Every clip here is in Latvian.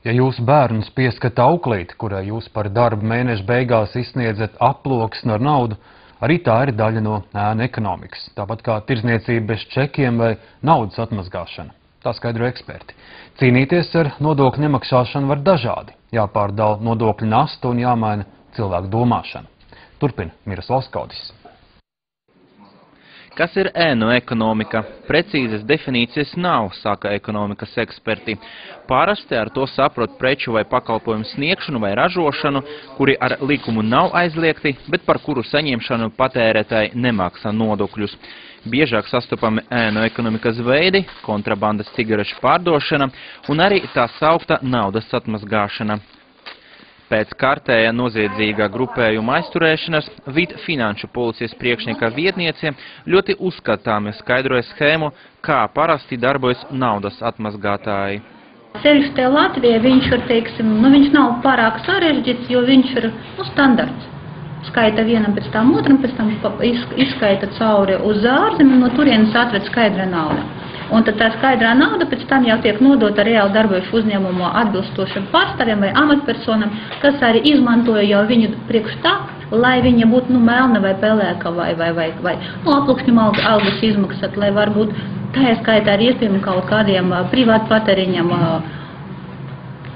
Ja jūsu bērns pieskata auklīti, kurai jūs par darbu mēneša beigās izsniedzat aploksni ar naudu, arī tā ir daļa no ēnu ekonomikas, tāpat kā tirdzniecība bez čekiem vai naudas atmazgāšana. Tā skaidro eksperti. Cīnīties ar nodokļu nemaksāšanu var dažādi. Jāpārdala nodokļu nasta un jāmaina cilvēku domāšana. Turpina Miroslavs Kaudis. Kas ir ēnu ekonomika? Precīzas definīcijas nav, saka ekonomikas eksperti. Parasti ar to saprot preču vai pakalpojumu sniegšanu vai ražošanu, kuri ar likumu nav aizliegti, bet par kuru saņemšanu patērētāji nemaksā nodokļus. Biežāk sastopami ēnu ekonomikas veidi, kontrabandas cigarešu pārdošana un arī tā saukta naudas atmazgāšana. Pēc kārtējā noziedzīgā grupējuma aizturēšanas Finanšu policijas priekšnieka vietniece ļoti uzskatāmi skaidroja schēmu, kā parasti darbojas naudas atmazgātāji. Ceļš te Latvijā, viņš ir, teiksim, viņš nav pārāk sarežģīts, jo viņš ir standarts. Skaita vienam pēc tam otram, pēc tam izskaita cauri uz ārzemēm, no turienes atved skaidra nauda. Un tad tā skaidrā nauda pēc tam jau tiek nodota reāli darbojušu uzņēmumu atbilstošiem pārstāvjiem vai amatpersonam, kas arī izmantoja jau viņu priekš tā, lai viņa būtu melna vai pelēka vai aplūkšņu algas izmaksāt, lai varbūt tā skaitā arī iespējami kaut kādiem privātu patēriņam,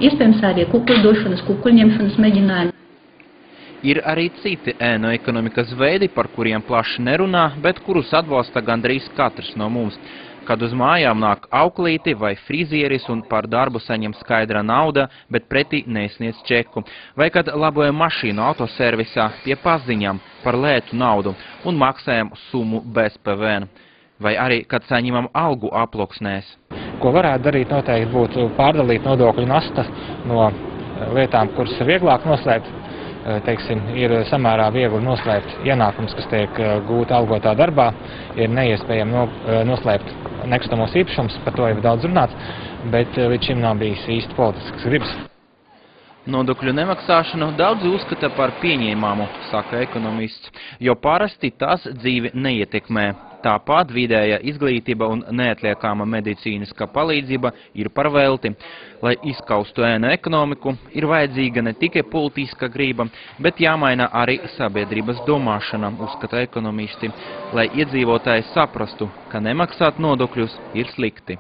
iespējams arī kukuļdošanas, kukuļņemšanas mēģinājumi. Ir arī citi ēnu ekonomikas veidi, par kuriem plaši nerunā, bet kurus atbalsta gandrīz katrs no mums. Kad uz mājām nāk auklīti vai frizieris un par darbu saņem skaidra nauda, bet pretī nesniedz čeku. Vai kad labojam mašīnu autoservisā pie paziņām par lētu naudu un maksājam summu bez PVN. Vai arī, kad saņemam algu aploksnēs. Ko varētu darīt noteikti būtu pārdalīt nodokļu nasta no lietām, kuras ir vieglāk noslēpt. Teiksim, ir samērā viegli noslēpt ienākums, kas tiek gūti algotā darbā, ir neiespējami noslēpt nekustamos īpašumus, par to jau daudz runāts, bet līdz šim nav bijis īsti politisks gribas. Nodokļu nemaksāšanu daudzi uzskata par pieņēmumu, saka ekonomists, jo parasti tas dzīvi neietekmē. Tāpat vidējā izglītība un neatliekama medicīniskā palīdzība ir par velti. Lai izskaustu ēnu ekonomiku, ir vajadzīga ne tikai politiska grība, bet jāmaina arī sabiedrības domāšana, uzskata ekonomisti, lai iedzīvotāji saprastu, ka nemaksāt nodokļus ir slikti.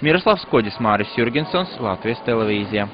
Miroslavs Kaudis, Māris Jurgensons, Latvijas televīzija.